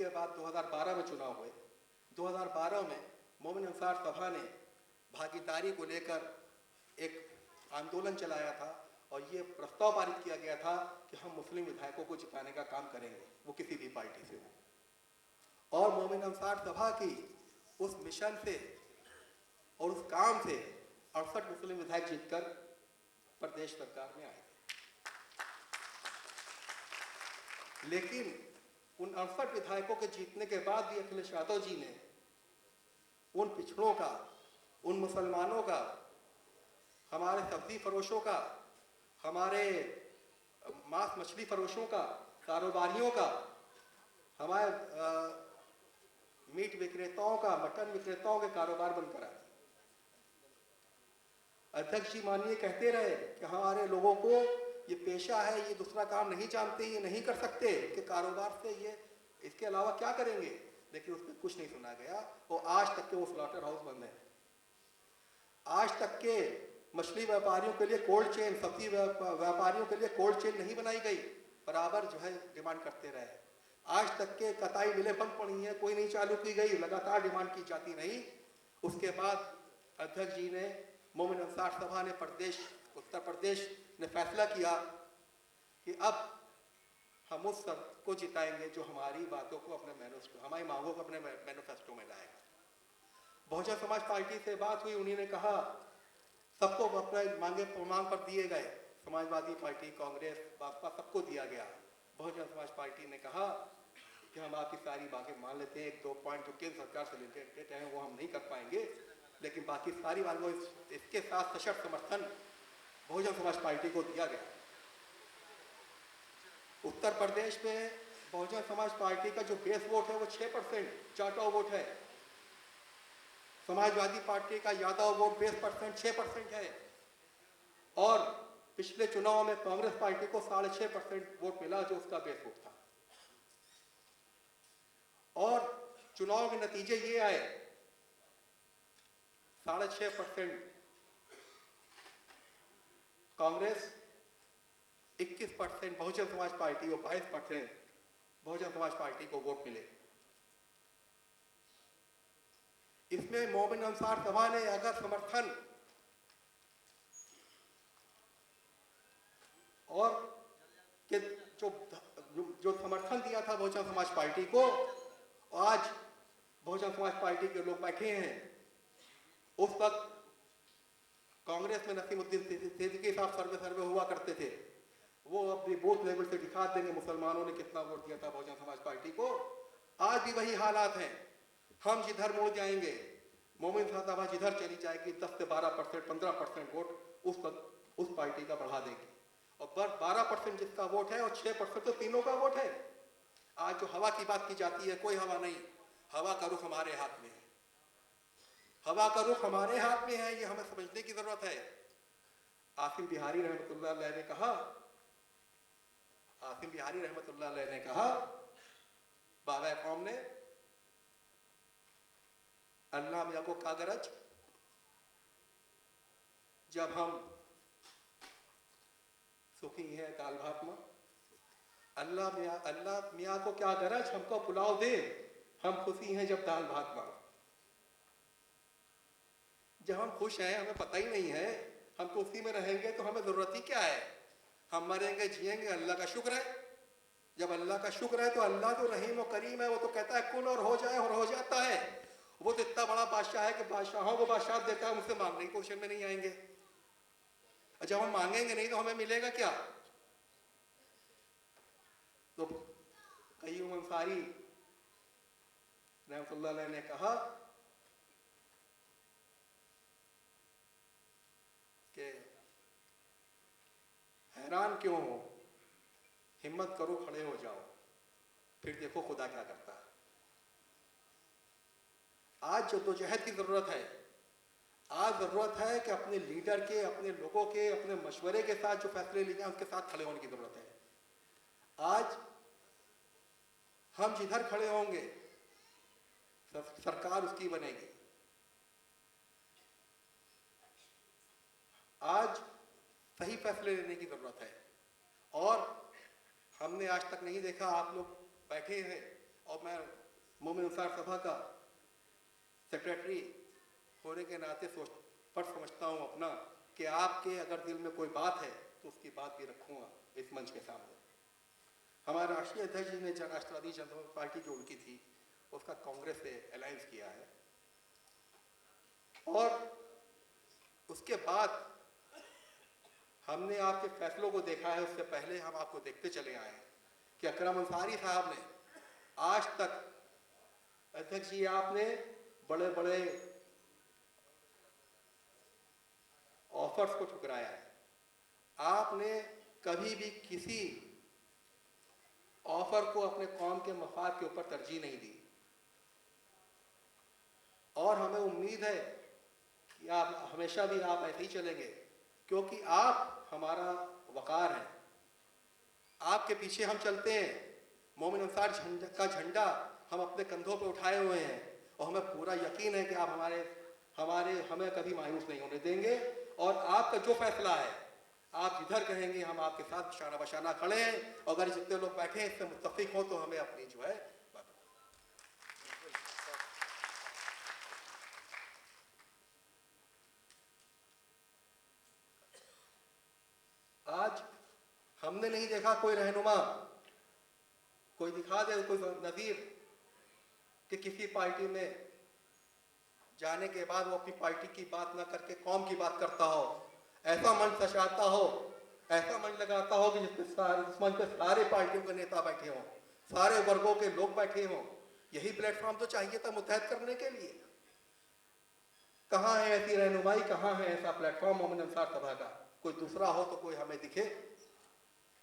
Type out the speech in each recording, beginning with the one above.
उसके बाद 2012 में चुनाव हुए। 2012 में मोमिन अंसार सभा ने भागीदारी को लेकर एक आंदोलन चलाया था और ये प्रस्ताव पारित किया गया था कि हम मुस्लिम विधायकों को जिताने का काम करेंगे, वो किसी भी पार्टी से हो। और मोमिन अंसार सभा की उस मिशन से और उस काम से 68 मुस्लिम विधायक जीतकर प्रदेश सरकार में आए। लेकिन उन 68 विधायकों के जीतने के बाद भी अखिलेश यादव जी ने उन पिछड़ों का, उन मुसलमानों का, हमारे सब्जी फरोशों का, हमारे मांस मछली फरोशों का, कारोबारियों का, हमारे मीट विक्रेताओं का, मटन विक्रेताओं के कारोबार बंद करा। अध्यक्ष जी माननीय कहते रहे कि हमारे लोगों को ये पेशा है, ये दूसरा काम नहीं जानते, ये नहीं कर सकते कि कारोबार से ये इसके अलावा क्या करेंगे, लेकिन उसमें कुछ नहीं सुना गया। और आज तक के वो स्लॉटर हाउस बंद है। आज तक के मछली व्यापारियों के लिए कोल्ड चेन, सब्जी व्यापारियों के लिए कोल्ड चेन नहीं बनाई गई, बराबर जो है डिमांड करते रहे। आज तक के कताई मिलें बंद पड़ी हैं, कोई नहीं चालू की गई, लगातार डिमांड की जाती रही। उसके बाद अध्यक्ष जी ने, मोमिन अंसार सभा ने उत्तर प्रदेश ने फैसला किया कि अब हम उस सब को जिताएंगे जो हमारी बातों को अपने मैनिफेस्टो, हमारी मांगों को अपने मैनिफेस्टो में लाएगा। बहुजन समाज पार्टी से बात हुई, उन्होंने कहा सबको अपने मांग पर दिए गए, समाजवादी पार्टी, कांग्रेस, भाजपा सबको दिया गया। बहुजन समाज पार्टी ने कहा कि हम आपकी सारी बातें मान लेते हैं, 1-2 पॉइंट जो केंद्र सरकार से रिलेटेड हैं वो हम नहीं कर पाएंगे, लेकिन बाकी सारी मांगों इसके साथ सशक्त समर्थन बहुजन समाज पार्टी को दिया गया। उत्तर प्रदेश में बहुजन समाज पार्टी का जो बेस वोट है वो 6% जाटो वोट है। समाजवादी पार्टी का यादव वोट बेस परसेंट 6% है। और पिछले चुनाव में कांग्रेस पार्टी को 6.5% वोट मिला जो उसका बेस वोट था। और चुनाव के नतीजे ये आए, 6.5% कांग्रेस, 21% बहुजन समाज पार्टी और 22% बहुजन समाज पार्टी को वोट मिले। इसमें मोमिन अंसार सभा ने अगर समर्थन और के जो समर्थन दिया था बहुजन समाज पार्टी को, आज बहुजन समाज पार्टी के लोग बैठे हैं। उस वक्त कांग्रेस में नसीमुद्दीन सिद्दीकी साहब सर्वे हुआ करते थे, वो अपनी बूथ लेवल से दिखा देंगे मुसलमानों ने कितना वोट दिया था बहुजन समाज पार्टी को। आज भी वही हालात हैं। हम जिधर मुड़ जाएंगे, मोमिन सभा जिधर चली जाएगी, 10 से 12%, 15% वोट उस पार्टी का बढ़ा देगी। और 12% जिसका वोट है और 6% तो तीनों का वोट है। आज जो हवा की बात की जाती है, कोई हवा नहीं, हवा का रुख हमारे हाथ में है। हवा का रुख हमारे हाथ में है, ये हमें समझने की जरूरत है। आसिम बिहारी रहमतुल्लाह अलैह ने कहा, बाबा कौम ने, अल्लाह मियाँ को क्या गरज, जब हम सुखी हैं दाल भात में। अल्लाह मियाँ को क्या गरज, हमको पुलाव दे, हम खुशी हैं जब दाल भात में। जब हम खुश हैं, हमें पता ही नहीं है, हम तो उसी में रहेंगे तो हमें जरूरत ही क्या है। हम मरेंगे जिएंगे, अल्लाह का शुक्र है। जब अल्लाह का शुक्र है तो अल्लाह तो रहीम और करीम है, वो तो कहता है कुल और हो जाए और हो जाता है। वो तो इतना बड़ा बादशाह है कि बादशाहों को बादशाह देता है, मुझसे मांगने की कोशिश में नहीं आएंगे। और जब हम मांगेंगे नहीं तो हमें मिलेगा क्या। तो कय्यूम अंसारी रहमतुल्लाह अलैह ने कहा कि हैरान क्यों हो, हिम्मत करो, खड़े हो जाओ, फिर देखो खुदा क्या करता है। आज जद्दोजहद की जरूरत है। आज जरूरत है कि अपने लीडर के, अपने लोगों के, अपने मशवरे के साथ जो फैसले लिए जाए उसके साथ खड़े होने की जरूरत है। आज हम जिधर खड़े होंगे सरकार उसकी बनेगी। आज सही फैसले लेने की जरूरत है। और हमने आज तक नहीं देखा, आप लोग बैठे हैं और मैं मोमिन अंसार सभा का सेक्रेटरी होने के नाते फर्ज समझता हूँ अपना कि आपके अगर दिल में कोई बात है तो उसकी बात भी रखूँगा इस मंच के सामने। हमारे राष्ट्रीय अध्यक्ष जी ने राष्ट्रवादी जनता पार्टी जो उनकी थी उसका कांग्रेस से अलायंस किया है, और उसके बाद हमने आपके फैसलों को देखा है। उससे पहले हम आपको देखते चले आए हैं कि अकरम अंसारी साहब ने आज तक, अध्यक्ष जी आपने बड़े बड़े ऑफर्स को ठुकराया है। आपने कभी भी किसी ऑफर को अपने कौम के मफाद के ऊपर तरजीह नहीं दी, और हमें उम्मीद है कि आप हमेशा भी आप ऐसे ही चलेंगे, क्योंकि आप हमारा वकार हैं। आपके पीछे हम चलते हैं। मोमिन अंसार का झंडा हम अपने कंधों पर उठाए हुए हैं, और हमें पूरा यकीन है कि आप हमें कभी मायूस नहीं होने देंगे। और आपका जो फैसला है, आप जिधर कहेंगे हम आपके साथ शाना बशाना खड़े हैं। और अगर जितने लोग बैठे हैं इससे मुत्तफिक हो तो हमें अपनी जो है। आज हमने नहीं देखा कोई रहनुमा, कोई दिखा दे कोई नज़ीर कि किसी पार्टी में जाने के बाद वो अपनी पार्टी की बात ना करके कौम की बात करता हो, ऐसा मंच सजाता हो, ऐसा मंच लगाता हो कि जिस मंच पे सारे पार्टियों के नेता बैठे हों, सारे वर्गों के लोग बैठे हों। यही प्लेटफॉर्म तो चाहिए था मुत्तहद करने के लिए। कहाँ है ऐसी रहनुमाई, कहाँ है ऐसा प्लेटफॉर्म मोमिन अंसार सभा का? कोई दूसरा हो तो कोई हमें दिखे।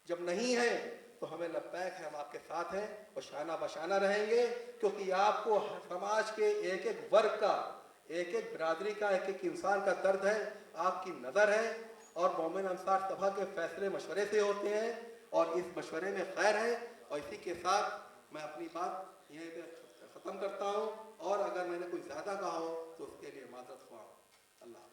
जब नहीं है तो हमें लब्बैक है, हम आपके साथ हैं और शाना बशाना रहेंगे, क्योंकि आपको समाज के एक एक वर्ग का, एक एक बिरादरी का, एक एक इंसान का दर्द है, आपकी नज़र है। और मोमिन अंसार सभा के फैसले मशवरे से होते हैं, और इस मशवरे में खैर है। और इसी के साथ मैं अपनी बात यहीं पे ख़त्म करता हूँ, और अगर मैंने कोई ज़्यादा कहा हो तो उसके लिए माज़रत ख्वाह। अल्लाह।